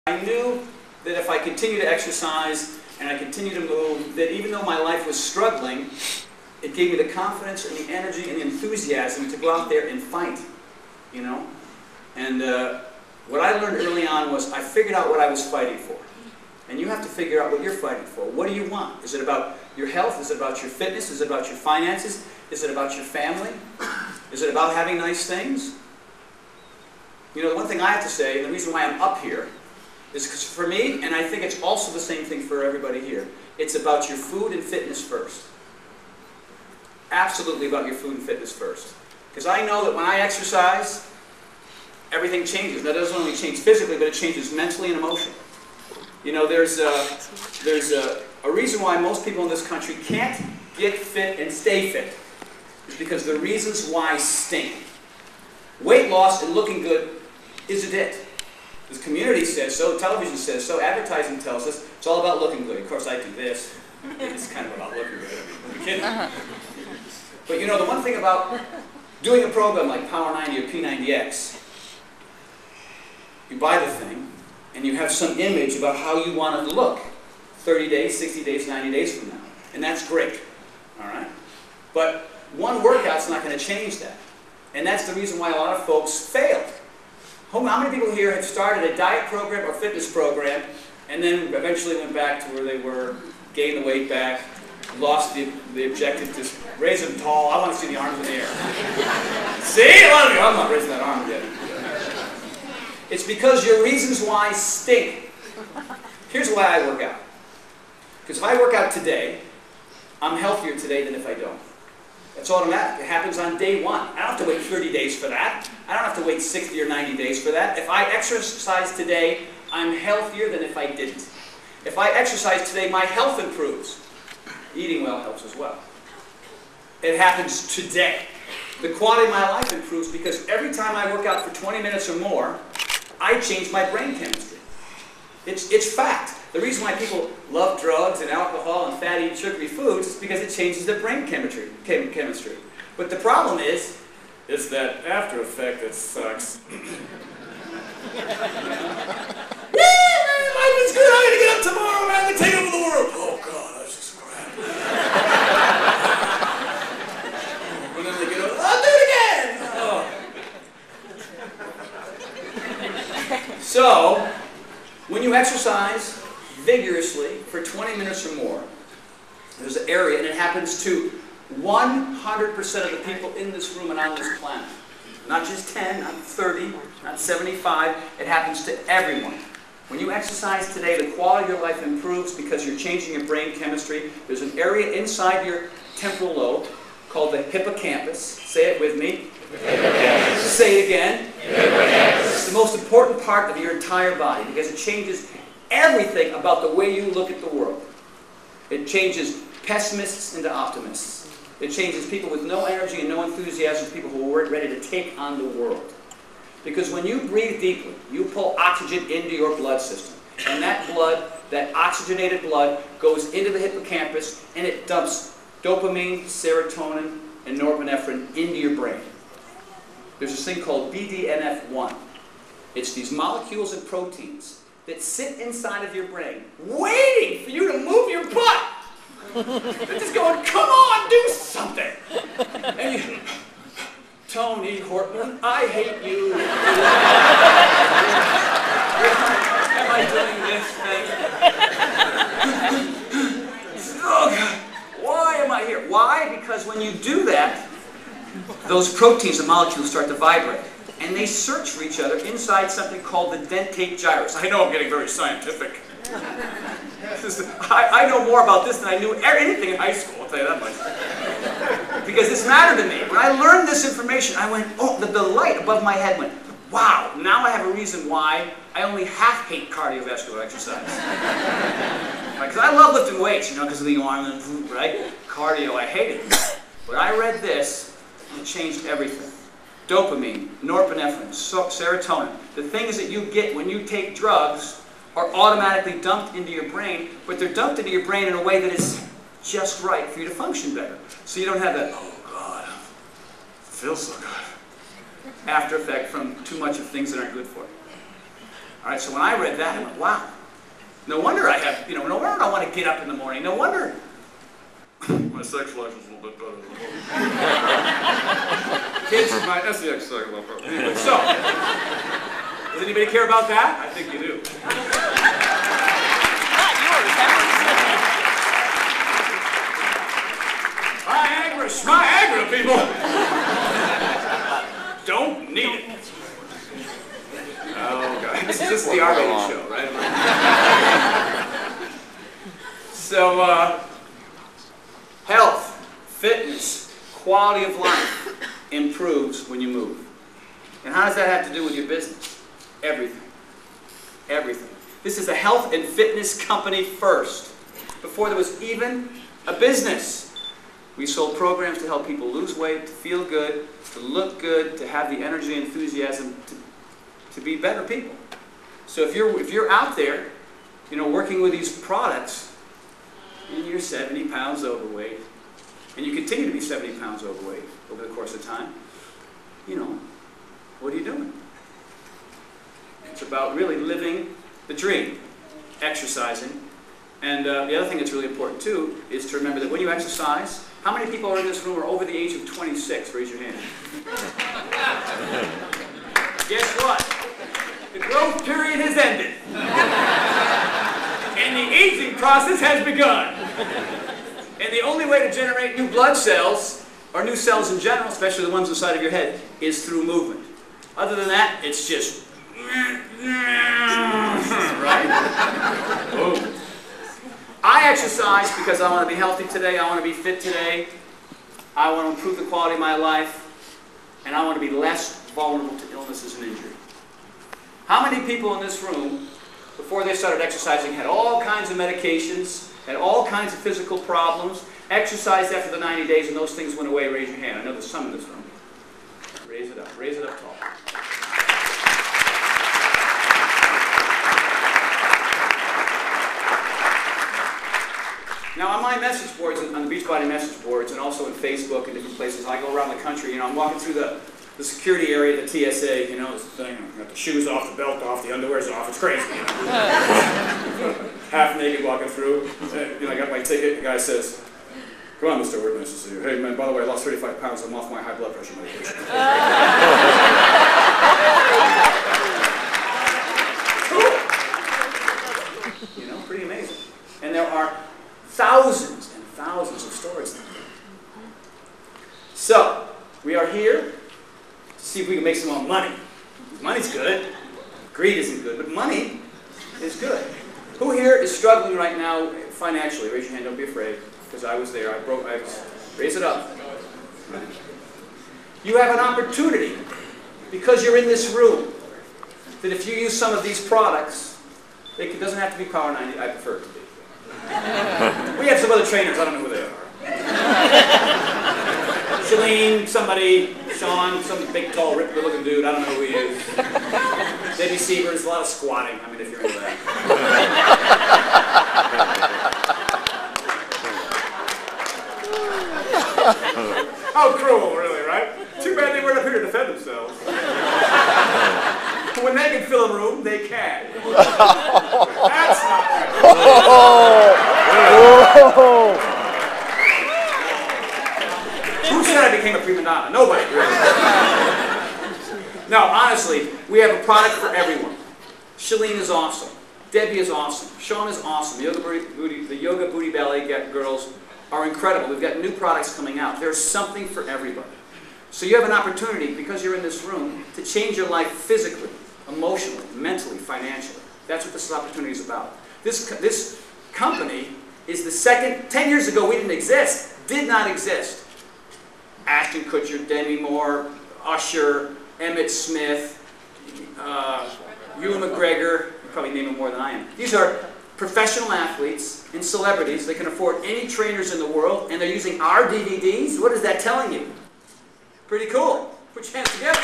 I knew that if I continued to exercise and I continued to move, that even though my life was struggling, it gave me the confidence and the energy and the enthusiasm to go out there and fight, you know? And what I learned early on was I figured out what I was fighting for. And you have to figure out what you're fighting for. What do you want? Is it about your health? Is it about your fitness? Is it about your finances? Is it about your family? Is it about having nice things? You know, the one thing I have to say, and the reason why I'm up here, is because for me, and I think it's also the same thing for everybody here, it's about your food and fitness first. Absolutely about your food and fitness first. Because I know that when I exercise, everything changes. That doesn't only change physically, but it changes mentally and emotionally. You know, there's a reason why most people in this country can't get fit and stay fit. It's because the reasons why stink. Weight loss and looking good isn't it. The community says so, television says so, advertising tells us it's all about looking good. Of course, I do this. It's kind of about looking good. I mean, I'm kidding. But you know, the one thing about doing a program like Power 90 or P90X, you buy the thing, and you have some image about how you want it to look 30 days, 60 days, 90 days from now. And that's great. All right? But one workout's not going to change that. And that's the reason why a lot of folks failed. How many people here have started a diet program or fitness program and then eventually went back to where they were, gained the weight back, lost the objective to raise them tall? I want to see the arms in the air. See? A lot of you, I'm not raising that arm yet. It's because your reasons why stink. Here's why I work out. Because if I work out today, I'm healthier today than if I don't. It's automatic. It happens on day one. I don't have to wait 30 days for that. I don't have to wait 60 or 90 days for that. If I exercise today, I'm healthier than if I didn't. If I exercise today, my health improves. Eating well helps as well. It happens today. The quality of my life improves because every time I work out for 20 minutes or more, I change my brain chemistry. It's fact. The reason why people love drugs and alcohol and fatty and sugary foods is because it changes their brain chemistry. But the problem is, it's that after effect that sucks. Yeah, man, life is good. I'm going to get up tomorrow, man, and take over the world. Oh, God, that's just crap. And then they get up, I'll do it again. Oh. So, when you exercise vigorously for 20 minutes or more, there's an area, and it happens to 100% of the people in this room and on this planet. Not just 10, not 30, not 75. It happens to everyone. When you exercise today, the quality of your life improves because you're changing your brain chemistry. There's an area inside your temporal lobe called the hippocampus. Say it with me. Hippocampus. Say it again. Hippocampus. It's the most important part of your entire body because it changes everything about the way you look at the world. It changes pessimists into optimists. It changes people with no energy and no enthusiasm to people who are ready to take on the world. Because when you breathe deeply, you pull oxygen into your blood system. And that blood, that oxygenated blood, goes into the hippocampus and it dumps dopamine, serotonin, and norepinephrine into your brain. There's this thing called BDNF1. It's these molecules and proteins that sit inside of your brain, waiting for you to move your butt. They're just going, come on, do something. And you, Tony Horton, I hate you. Am I doing this thing? Oh, God. Why am I here? Why? Because when you do that, those proteins and molecules start to vibrate. And they search for each other inside something called the dentate gyrus. I know I'm getting very scientific. I know more about this than I knew anything in high school, I'll tell you that much. Because this mattered to me. When I learned this information, I went, oh, the light above my head went, wow, now I have a reason why I only half hate cardiovascular exercise. Because I love lifting weights, you know, because of the arm and food, right? Cardio, I hate it. But I read this, and it changed everything. Dopamine, norepinephrine, serotonin, the things that you get when you take drugs are automatically dumped into your brain, but they're dumped into your brain in a way that is just right for you to function better. So you don't have that, oh God, it feels so good, after effect from too much of things that aren't good for you. All right, so when I read that, I went, wow. No wonder I have, no wonder I want to get up in the morning. No wonder my sex life is a little bit better than kids, my SEX sex life. Anyway, so, does anybody care about that? I think you do. Viagra, people! Don't need it. Oh, God. This is the R-rated show, right? So, health, fitness, quality of life improves when you move. And how does that have to do with your business? Everything. Everything. This is a health and fitness company first, before there was even a business. We sold programs to help people lose weight, to feel good, to look good, to have the energy and enthusiasm to be better people. So if you're out there, working with these products, and you're 70 pounds overweight, and you continue to be 70 pounds overweight over the course of time, what are you doing? It's about really living the dream, exercising. And the other thing that's really important too is to remember that when you exercise, how many people are in this room are over the age of 26? Raise your hand. Guess what? The growth period has ended. And the aging process has begun. And the only way to generate new blood cells, or new cells in general, especially the ones inside of your head, is through movement. Other than that, it's just... right? Boom. I exercise because I want to be healthy today, I want to be fit today, I want to improve the quality of my life, and I want to be less vulnerable to illnesses and injury. How many people in this room, before they started exercising, had all kinds of medications, had all kinds of physical problems, exercised after the 90 days and those things went away? Raise your hand. I know there's some in this room. Raise it up tall. Now, on my message boards, on the Beachbody message boards, and also in Facebook and different places, I go around the country, I'm walking through the security area, the TSA, this thing, I've got the shoes off, the belt off, the underwear's off, it's crazy, Half naked walking through, I got my ticket, the guy says, come on, Mr. Word, nice to see you. Hey, man, by the way, I lost 35 pounds, I'm off my high blood pressure medication. Cool. Pretty amazing. And there are thousands and thousands of stories. So, we are here to see if we can make some more money. Money's good. Greed isn't good, but money is good. Who here is struggling right now financially? Raise your hand, don't be afraid, because I was there. Raise it up. You have an opportunity, because you're in this room, that if you use some of these products, it doesn't have to be Power 90, I prefer it to be. We have some other trainers, I don't know who they are. Shalene, somebody, Sean, some big, tall, ripped-looking dude, I don't know who he is. Debbie Sievers, a lot of squatting, if you're into that. How cruel, really, right? Too bad they weren't up here to defend themselves. When they can fill a room, they can. That's not right. Who said I became a prima donna? Nobody. No, honestly, we have a product for everyone. Shalene is awesome. Debbie is awesome. Sean is awesome. The Yoga Booty Ballet girls are incredible. We've got new products coming out. There's something for everybody. So you have an opportunity, because you're in this room, to change your life physically, emotionally, mentally, financially. That's what this opportunity is about. This company is the second. 10 years ago, we didn't exist. Did not exist. Ashton Kutcher, Demi Moore, Usher, Emmett Smith, Ewan McGregor. You probably name them more than I am. These are professional athletes and celebrities. They can afford any trainers in the world, and they're using our DVDs. What is that telling you? Pretty cool. Put your hands together.